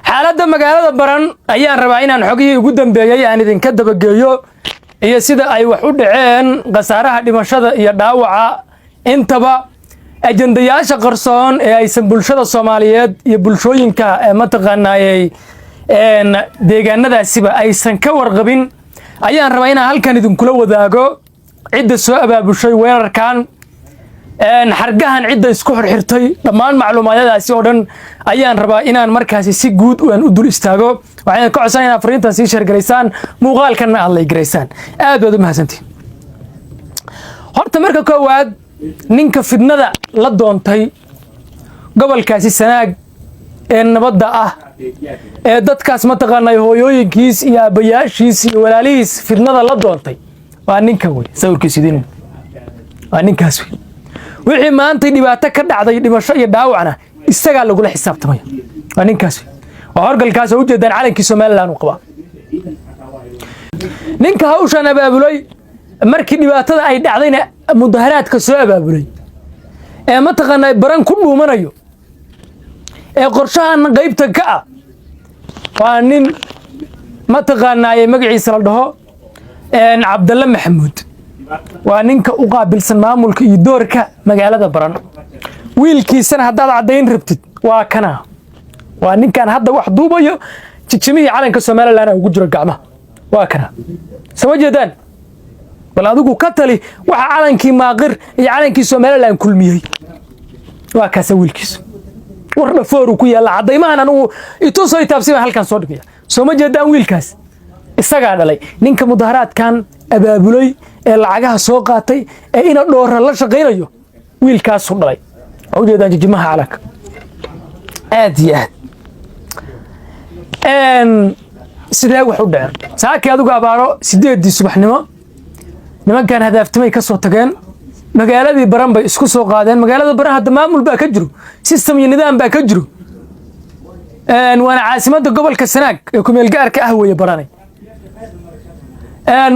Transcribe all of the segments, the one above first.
xaaladda magaalada baran ayaan rabaa inaan xogihii ugu dambeeyay aan idinka dabageeyo iyo sida ay wax u dhaceen khasaaraha dhimashada iyo dhaawaca intaba ajandayaasha qarsoon ee aysan bulshada Soomaaliyeed iyo bulshooyinka mataqaanaayay deegaanadaasiba aysan ka warqabin ayaan rabaa inaan halkan idinkula wadaago cidda soo abaabushay weerarkan xargahan cidda isku xirxirtay dhammaan macluumaadadaasi oo dhan ayaan rabaa inaan markaasi si guud u dul istaago waxaan ka codsanaynaa fariintan sii share gareysaan muuqaalkana aad like gareysaan aad baad u mahadsantiin horta marka koowaad ninka fidnada la doontay gobolkaasi Sanaag ee nabadda ah ee dadkaas mataqaanay hooyooyinkiis iyo abayaashiis iyo walaalihiis fidnada la doontay waa ninka way sawirkiisa idin waa ninkaas wixii maanta dhibaato ka dhacday dhimasho iyo dhaawacna isaga lagu la xisaabtamay waa ninkaas waa horgalkaas oo u jeedaan calankii Soomaaliland uu qaba ninka hawshan abaabulay markii dhibaatada ay dhacdayna mudaharaadka soo abaabulay ee mataqaanay baran ku dhuumanayo ee qorshahan qaybta ka ah waa nin mataqaanay magaciisa la dhaho Cabdalla Maxamuud waa ninka u qaabilsan maamulka iyo doorka magaalada baran wiilkiisana haddaad cadeyn rabtid waa kana waa ninkan hadda wax duubayo jijimihii calanka Soomaaliland ugu jiro gacmaha waa kana soo jeedaan bal adigu ka tali waxa calankii maaqir iyo calankii Soomaaliland kulmiyay waa kaasa wiilkiisa war dhafoor ku yaala cadeymahan anigu itusoo taabsiba halkan soo dhigaya soo ma jeedaan wiilkaas isaga dhalay ninka mudaharaadkan abaabulay ee lacagaha soo qaatay ee ina dhoora la shaqeynayo wiilkaas u dhalay oo jeedaan jijimaha calanka aad iyo aad sidee wax u dhacay saakii adigu abaaro 8 subaxnimo nimankan hadaaftimay ka soo tageen magaaladii baran bay isku soo qaadeen magaalada baran hadda maamul baa ka jiro system iyo nidaam baa ka jiro waana caasimadda gobolka Sanaag ee ku meel gaarka ah weeye baranay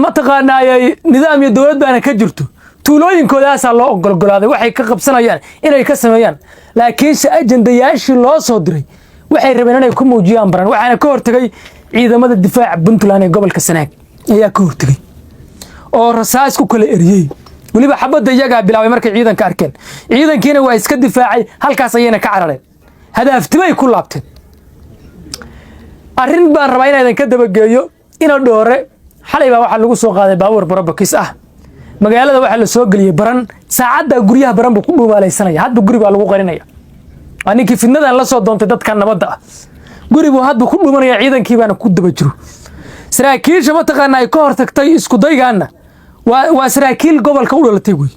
mataqaanaayay nidaam iyo dawlad baana ka jirto tuulooyinkoodaas loo ogolgolaaday waxay ka qabsanayaan inay ka sameeyaan laakiin ajandayaashii loo soo diray waxay rabeen inay ku muujiyaan baran waxaana ka hortagay ciidamada difaaca Puntland ee gobolka Sanaag ayaa ka hortagay oo rasaas ku kala eriyay waliba xabada iyaga bilaabay markay ciidanka arkeen ciidankiina waa iska difaacay halkaas ayayna ka carareen hadaaftimay ku laabteen arrin baan rabaa inaan ka dabageeyo ina dhoore xalay baa waxa lagu soo qaaday baabuur barabakis ah magaalada waxa la soo galiyay baran saacada guryaha baran buu ku dhuumaalaysanaya hadda guri baa lagu qarinaya aninkii fidnadan la soo doontay dadka nabadda ah guri buu hadda ku dhuumanaya ciidankii baana ku daba jiro saraakiisha mataqaanay ka hortagtay isku daygaana waa saraakiil gobolka u dhalatay way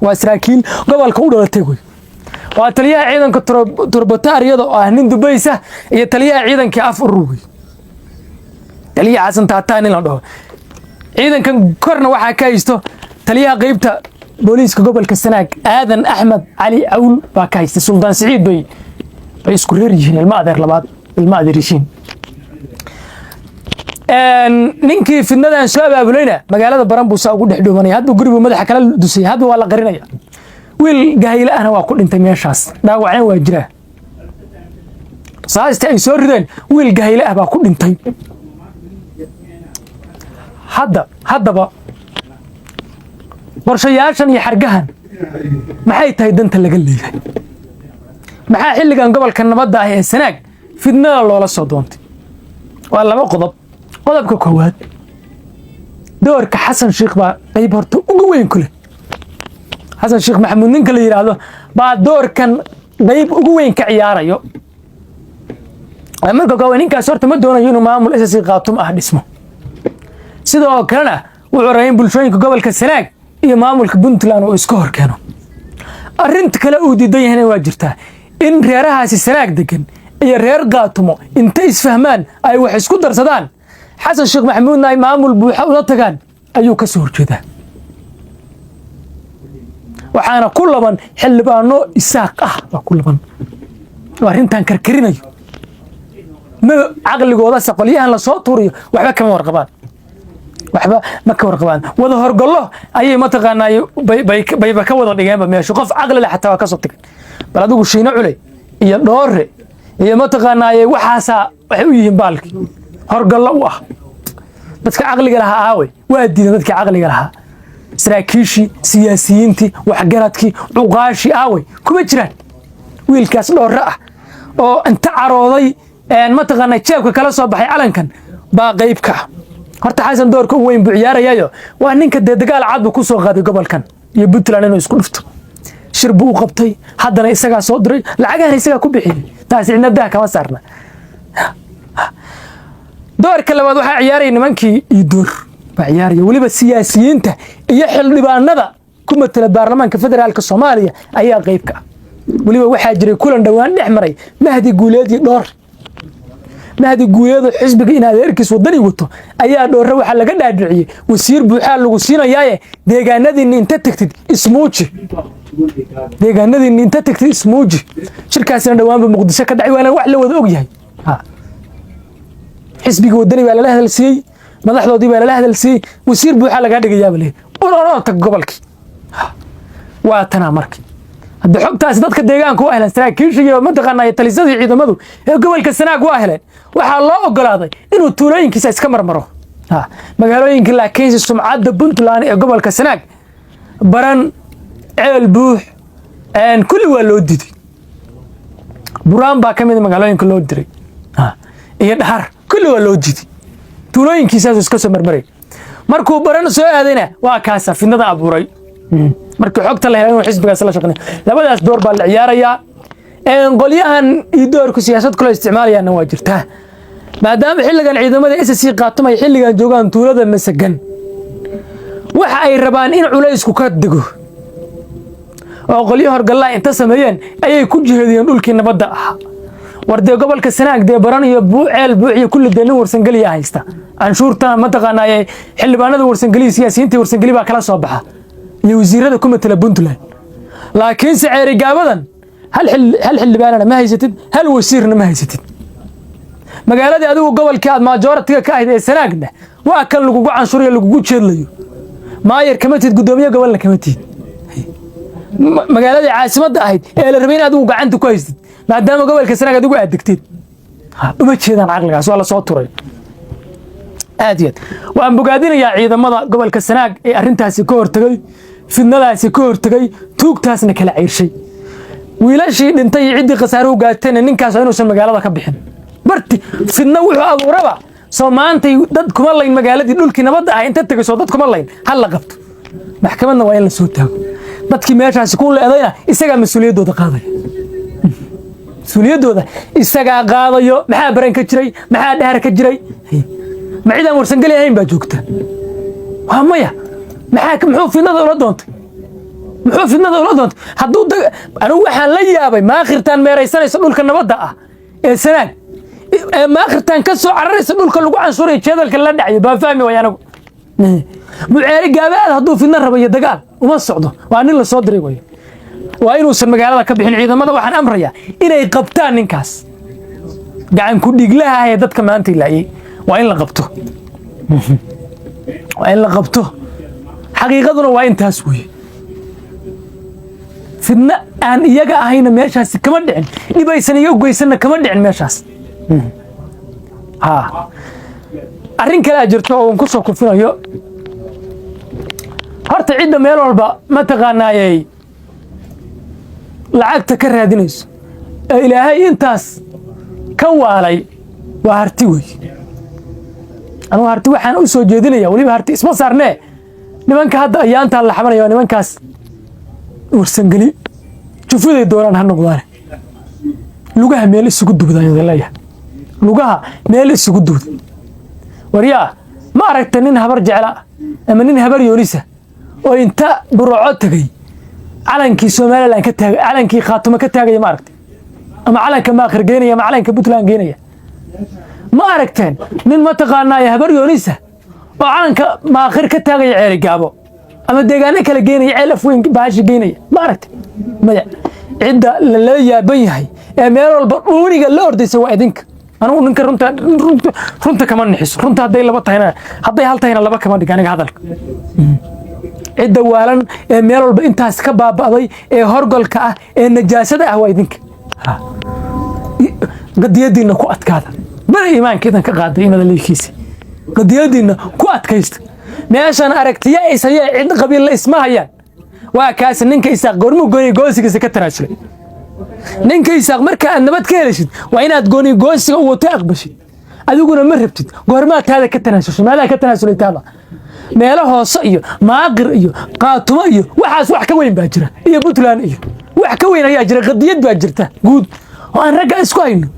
waa saraakiil gobolka u dhalatay way waa taliyaha ciidanka turbotaariyada oo ah nin dubaysa iyo taliyaha ciidanka af ururway taliyaha Xasan Taataan in la dhaho ciidankan korna waxa ka haysto taliyaha qaybta booliiska gobolka Sanaag Aadan Axmed Cali Awl baa ka haysta Sultan Saciid bay isku reer yihiin ilma adeer labaad ilma adeerishiin ninkii fidnadan soo abaabulayna magaalada baran buu saa ugu dhex dhuumanay hadda gurigu madaxa kala dusay hadda waa la qarinaya wiil gaahila ahna waa ku dhintay meeshaas dhaawacna waa jira saasta ay soo rideen wiil gaahila ah baa ku dhintay haddaba qorshayaashan iyo xargahan maxay tahay danta laga leeyahay maxaa xilligan gobolka nabadda ah ee Sanaag fidnada loola soo doontay waa laba qodob qodobka koowaad doorka Xasan Sheekh baa qayb horta ugu weyn ku leh Xasan Sheekh Maxamuud ninka la yiraahdo baa doorkan qayb ugu weyn ka ciyaarayo marka koowaad ninkaas horta ma doonayo inuu maamul SSC qaatum ah dhismo sidoo kalena wuxuu rabay in bulshooyinka gobolka Sanaag iyo maamulka Puntland oo iska horkeeno arrinta kale uu diidan yahay waa jirtaa in reerahaasi Sanaag degan iyo reer qaatumo inta isfahmaan ay wax isku darsadaan Xasan Sheekh Maxamuud ay maamul buuxa u tagaan ayuu ka soo horjeedaa waxaana ku laban xilbaano isaaq ah ku laban arrintan karkarinayo ma aqligooda saqaliyahan la soo tuuriyo waxba kama warqabaan waxba ma ka warqabaan wada horgallo ayay ma taqaanay bay ka wada dhigeenba meesha qof aqli leh xataa ka soo tagay bal adigu shiina culay iyo dhoore iyo ma taqaanay waxaasa waxay u yihiin baalki horgallo u ah dadka aqliga lahaa aaway waa diidan dadka aqliga lahaa saraakiishii siyaasiyiintii waxgaradkii cuqaashi aaway kuma jiraan wiilkaas dhoore ah oo inta carooday ma taqaanay jeebka kala soo baxay calankan baa qayb ka horta xasan doorka uu weyn buu ciyaarayayo waa ninka dagaal cad ku soo qaaday gobolkan iyo Puntland inuu isku dhufto shir buu qabtay haddana isaga soo diray lacagahan isaga ku bixiyay taas cidna kama saarna doorka labaad waxa ciyaaray nimankii iyo door baa ciyaaraya waliba siyaasiyiinta iyo xildhibaanada ku matala baarlamaanka federaalka Soomaaliya ayaa qayb ka waliba waxa jiray kulan dhawaan dhex maray Mahdi Guuleed iyo Dhoor Mahdi Guuleed xisbiga in adeerkiis wadani wato ayaa Dhoore waxa laga dhaadhiciyay wasiir buuxa lagu siinayaa deegaanadii inta tagtid ismuuji deegaanadii inta tagtid ismuuji shirkaasina dhawaanba Muqdisho ka dhacay waana wax la wada og yahay xisbiga wadani baa la hadalsiiyay madaxdoodii baa la hadalsiiyay wasiir buuxa laga dhigayaa bale oo tag gobolkii waa tana markii hadda xogtaas dadka deegaanka waa helan saraakiishiga ma taqaanay talisadii ciidamadu ee gobolka Sanaag waa heleen waxa loo ogolaaday inuu tuulooyinkiisa iska marmaro magaalooyinka laakiin sumcadda Puntland ee gobolka Sanaag baran ceel buux kulli waa loo diiday buraan baa kamid magaalooyinka loo diray iyo dhahar kulli waa loo diiday tuulooyinkiisa iska soo marmaray markuu baran soo aadayna waa kaasa fidnada abuuray markii xogta la helay xisbigaas la shaqeynay labadaas door baa la ciyaaraya qolyahan iyo doorku siyaasad kale isticmaalayaan waa jirtaa maadaama xilligan ciidamada SSC qaatumay xilligan joogan tuulada Masagan waxa ay rabaan in culaysku ka digo oo qolyo horgalaa inta sameeyeen ayay ku jiheediyeen dhulkii nabadda ah warday gobolka Sanaag de baran iyo buuceel buuciyo kulli deelan warsan galiya haysta anshuurta ma taqaanay xildhibaanada warsan galiya siyaasiyiinta warsan galiya baa kala soo baxa iyo wasiirada ku matala Puntland laakiin sicir gaabadan hal xildhibaanana ma haysatid hal wasiirna ma haysatid magaalada adigu gobolka aad majority ka ahayd ee Sanaagna waa kan lagu canshuuriyo lagu jeedlayo maayir kamatid gudoomiye gobolka kamatid magaalada caasimadda ahayd ee la rabay in adigu gacanta ku haystid maadaama gobolka Sanaag adigu aad degtid uma jeedaan aqligaas waa la soo turay aadiyad waan bogaadinayaa ciidamada gobolka Sanaag ee arintaasi ka hortagay fidnadaasi ka hortagay tuugtaasna kala ciirshay wiilashii dhintay cidii qasaaruhu gaatayna ninkaas inuusan magaalada ka bixin barti fidna wuxuu abuuraba Soomaantay dad kuma layn magaaladii dhulkii nabadda ah inta tagayso dad kuma layn hal la qabto maxkamadna waa in la soo taago dadkii meeshaas ku leedayna isaga mas'uuliyadooda qaaday mas'uuliyadooda isaga qaadayo maxaa baran ka jiray maxaa dhaar ka jiray ma ciidan warsan galiyayn baa joogta waa maya muxuu fidnada ula doontay hadduu anigu waxaan la yaabay ma akhirtaan meeraysanaysa dhulka nabadda ah ee Sanaag ma akhirtaan ka soo cararaysa dhulka lagu canshuuray jeedalka la dhacay baa fahmi way anigu muceeri gaabaad hadduu fidna rabo iyo dagaal uma socdo waa nin la soo diray way waa inuusan magaalada ka bixin ciidamada waxaan amrayaa inay qabtaan ninkaas gacan ku dhiglaha ee dadka maanta ilaayay waa in la qabto xaqiiqaduna waa intaas weeye fidna aan iyaga ahayna meeshaas kama dhicin dhibaysan iyo goysanna kama dhicin meeshaas arrin kale jirto oo ku soo kufinayo horta cidda meel walba ma taqaanaayay lacagta ka raadinayso ee ilaahay intaas ka waalay waa harti wey anu harti waxaan u soo jeedinaya waliba harti isma saarnee nimanka hadda ayaanta la xamanayo nimankaas warsan gali jufuday doonaan ha noqdaan lugaha meel isugu dubdaan leeyahay lugaha meel isugu dubd wariyaa ma aragta nin habar jecla ama nin habar yoolisa oo inta burco tagay calankii Soomaaliland ka taagay calankii Khaatumo ka taagay ma aragtay ama calanka ma akhrigeynaya ama calanka Puntland geenaya ma aragteen nin ma taqaanay habar yoolisa oo calanka ma akhir ka taagay ceel gaabo ama deegaano kala geenaya ceel afweyn baashi geenaya ma aragtay maya cidda la yaaban yahay ee meel walba dhuuniga la ordaysa waa idinka أنا أقول إنك رنت كمان نحس رنت هذي لبط هنا هذي هالته هنا لبا كمان دكانك هذا الدوالن ميرول بإنت هسكبا بعضي هرجل كأ النجاسة هو يدينك قد يدينا كوات كذا من إيمان كذا كقادرين هذا اللي كيسي قد يدينا كوات كيست ماشان أركت يا إسحاق عند قبيل اسمها يعني وكاس نينك إسحاق قرمو قوني جوزك سكتنا شلي نينك إسحاق مركا النبات كيرشيد وين أتقوني جوزك وتأقبشيد أدوقنا مربتيد قرمات هذا كتناسل ما لا كتناسل يتابع meelaha hoose iyo maaqir iyo qaatumo iyo waxaas wax ka weyn baa jira iyo Puntland iyo wax ka weyn ayaa jira qadiyad baa jirta guud oo aan ragga isku hayno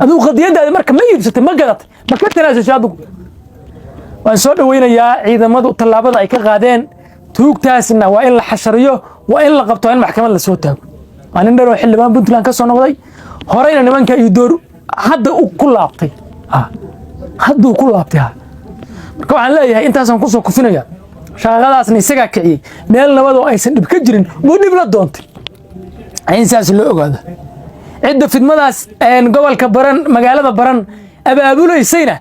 aduu qadiyadaada marka ma iibsatay ma gadatay ma ka tanaasashay adigu waan soo dhaweynayaa ciidamadu tallaabada ay ka qaadeen tuugtaasna waa in la xashariyo waa in la qabto in maxkamad la soo taago aan indharo xildhibaan Puntland ka soo noqday horeyna nimanka iyo door hadda uu ku laabtay hadda uu ku laabtay marka waxaan leeyahay intaasan ku soo kufinaya shaqadaasna isaga kiciyay meel nabad oo aysan dhib ka jirin buu dhib la doontay insaas loo ogaado cidda fidmadaas gobolka baran magaalada baran abaabuleysayna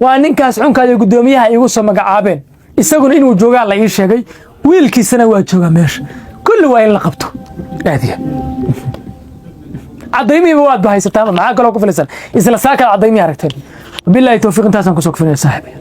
waa ninkaas xunkaada gudoomiyaha igu soo magacaabeen isaguna inuu joogaa la ii sheegay wiilkiisana waa jooga meesha kulli waa in la qabto aadiya cadaymihiiba waad bahaysataa maxaa kaloo ku filaysan isla saaka cadaymihi aragteen billahi tawfiiq intaasan ku soo kufinaya saaxiibay